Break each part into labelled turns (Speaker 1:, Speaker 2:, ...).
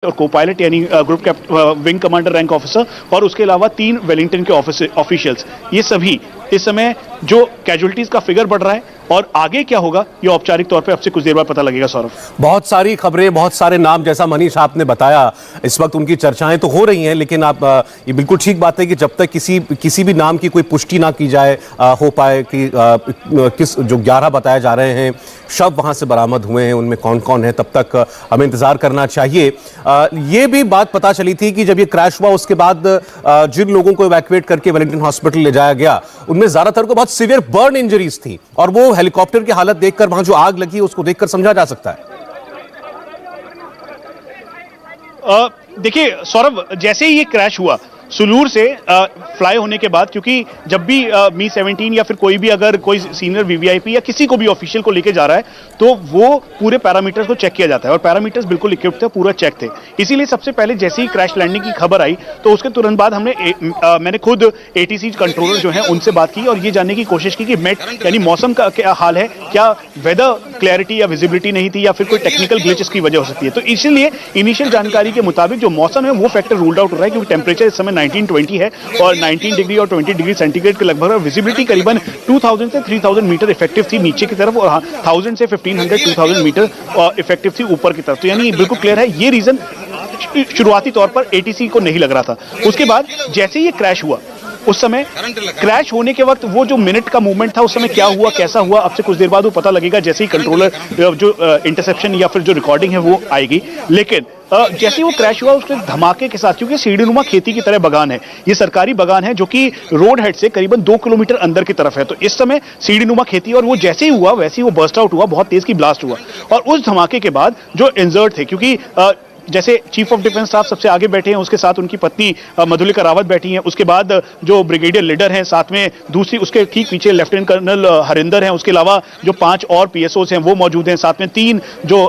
Speaker 1: और को पायलट यानी group wing commander rank officer और उसके अलावा 3 वेलिंगटन के ऑफिशियल्स, ये सभी इस समय जो कैजुअलिटीज का फिगर बढ़ रहा है और आगे क्या होगा ये औपचारिक तौर पे अब से कुछ देर बाद पता लगेगा। सौरभ,
Speaker 2: बहुत सारी खबरें, बहुत सारे नाम, जैसा मनीष आपने बताया, इस वक्त उनकी चर्चाएं तो हो रही हैं, लेकिन आप ये बिल्कुल ठीक बात है कि जब तक किसी भी नाम की कोई पुष्टि ना की जाए, हो पाए कि किस जो 11 बताए जा रहे हैं शव वहां से बरामद हुए हैं उनमें कौन कौन है, तब तक हमें इंतजार करना चाहिए। ये भी बात पता चली थी कि जब ये क्रैश हुआ उसके बाद जिन लोगों को इवैक्यूएट करके वेलिंगटन हॉस्पिटल ले जाया गया उनमें ज्यादातर को बहुत सीवियर बर्न इंजरीज थी, और वो हेलीकॉप्टर की हालत देखकर, वहां जो आग लगी उसको देखकर समझा जा सकता है।
Speaker 1: देखिए सौरभ, जैसे ही ये क्रैश हुआ सुलूर से फ्लाई होने के बाद, क्योंकि जब भी मी 17 या फिर कोई भी अगर कोई सीनियर वीवीआईपी या किसी को भी ऑफिशियल को लेके जा रहा है तो वो पूरे पैरामीटर्स को चेक किया जाता है और पैरामीटर्स बिल्कुल इक्विप्ड थे, पूरा चेक थे। इसीलिए सबसे पहले जैसे ही क्रैश लैंडिंग की खबर आई तो उसके तुरंत बाद मैंने खुद एटीसी कंट्रोलर जो है उनसे बात की और ये जानने की कोशिश की कि मेट यानी मौसम का क्या हाल है, क्या वेदर क्लैरिटी या विजिबिलिटी नहीं थी या फिर कोई टेक्निकल ग्लिच इसकी वजह हो सकती है। तो इसीलिए इनिशियल जानकारी के मुताबिक जो मौसम है वो फैक्टर रूल्ड आउट हो रहा है, क्योंकि टेम्परेचर इस समय 19-20 है और 19 डिग्री और 20 डिग्री सेंटीग्रेड के लगभग, विजिबिलिटी करीबन 2000 से 3000 मीटर इफेक्टिव थी नीचे की तरफ और 1000 से 1500-2000 मीटर इफेक्टिव थी ऊपर की तरफ। तो यानी बिल्कुल क्लियर है, ये रीजन शुरुआती तौर पर एटीसी को नहीं लग रहा था। उसके बाद जैसे ही ये क्रैश हुआ उस समय क्रैश होने के वक्त वो जो मिनट का मूवमेंट था उस समय क्या हुआ, कैसा हुआ, अब से कुछ देर बाद वो पता लगेगा जैसे ही कंट्रोलर जो इंटरसेप्शन या फिर जो रिकॉर्डिंग है वो आएगी। लेकिन जैसे ही वो क्रैश हुआ उसके धमाके के साथ, क्योंकि सीढ़ीनुमा खेती की तरह बगान है, ये सरकारी बगान है जो कि रोड हेड से करीबन 2 किलोमीटर अंदर की तरफ है, तो इस समय सीढ़ीनुमा खेती, और वो जैसे ही हुआ वैसे ही वो बर्स्ट आउट हुआ, बहुत तेज की ब्लास्ट हुआ। और उस धमाके के बाद जो इंजर्ड थे, क्योंकि जैसे चीफ ऑफ डिफेंस स्टाफ सबसे आगे बैठे हैं, उसके साथ उनकी पत्नी मधुलिका रावत बैठी हैं, उसके बाद जो ब्रिगेडियर लीडर हैं, साथ में दूसरी उसके ठीक पीछे लेफ्टिनेंट कर्नल हरिंदर हैं, उसके अलावा जो 5 और पीएसओस हैं वो मौजूद हैं, साथ में 3 जो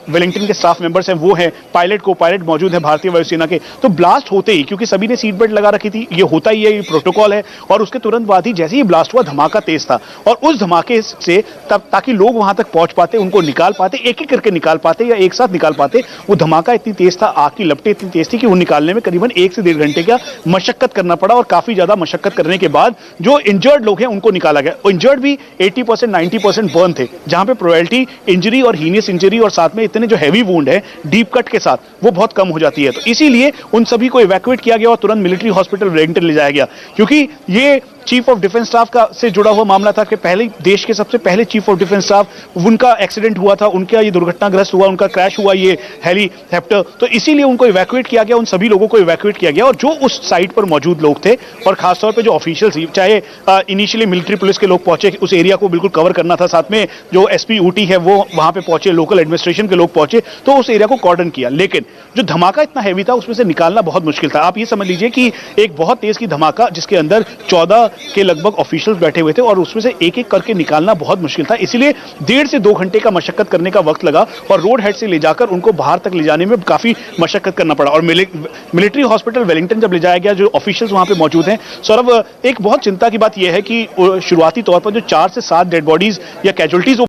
Speaker 1: वेलिंगटन के स्टाफ मेंबर्स हैं वो हैं, पायलट को पायलट मौजूद है भारतीय वायुसेना के। तो ब्लास्ट होते ही, क्योंकि सभी ने सीट बेल्ट लगा रखी थी, ये होता ही है, ये प्रोटोकॉल है, और उसके तुरंत बाद ही जैसे ही ब्लास्ट हुआ धमाका तेज था और उस धमाके से तब ताकि लोग वहां तक पहुंच पाते, उनको निकाल पाते, एक एक करके निकाल पाते या एक साथ निकाल पाते, वो धमाका इतनी तेज था, आग की लपटें इतनी तेज थी कि वो निकालने में करीबन 1 से 1.5 घंटे का मशक्कत करना पड़ा और काफी ज्यादा मशक्कत करने के बाद जो इंजर्ड लोग हैं उनको निकाला गया। इंजर्ड भी 80% 90% बर्न थे, जहां पे प्रोबेबिलिटी इंजरी और हीनियस इंजरी और साथ में इतने जो हैवी वुंड है डीप कट के साथ वो बहुत कम हो जाती है। तो इसीलिए उन सभी को इवैक्यूएट किया गया और तुरंत मिलिट्री हॉस्पिटल वेलिंगटन ले जाया गया, क्योंकि ये चीफ ऑफ डिफेंस स्टाफ का से जुड़ा हुआ मामला था कि पहले देश के सबसे पहले चीफ ऑफ डिफेंस स्टाफ उनका एक्सीडेंट हुआ था, उनका ये दुर्घटनाग्रस्त हुआ, उनका क्रैश हुआ ये हेलीकॉप्टर, तो इसीलिए उनको इवैक्यूएट किया गया, उन सभी लोगों को इवैक्यूएट किया गया। और जो उस साइट पर मौजूद लोग थे और खासतौर पे जो ऑफिशियल्स, चाहे इनिशियली मिलिट्री पुलिस के लोग पहुंचे, उस एरिया को बिल्कुल कवर करना था, साथ में जो एसपी ऊटी है वो वहां पे पहुंचे, लोकल एडमिनिस्ट्रेशन के लोग पहुंचे, तो उस एरिया को कॉर्डन किया। लेकिन जो धमाका इतना हैवी था उसमें से निकालना बहुत मुश्किल था। आप ये समझ लीजिए कि एक बहुत तेज की धमाका जिसके अंदर 14 के लगभग ऑफिशियल्स बैठे हुए थे और उसमें से एक एक करके निकालना बहुत मुश्किल था, इसीलिए 1.5 से 2 घंटे का मशक्कत करने का वक्त लगा और रोड हेड से ले जाकर उनको बाहर तक ले जाने में काफी मशक्कत करना पड़ा। और मिलिट्री हॉस्पिटल वेलिंगटन जब ले जाया गया, जो ऑफिशियल्स वहां पे मौजूद हैं, सौरभ, एक बहुत चिंता की बात यह है कि शुरुआती तौर पर जो 4 से 7 डेड बॉडीज या कैजुअलिटीज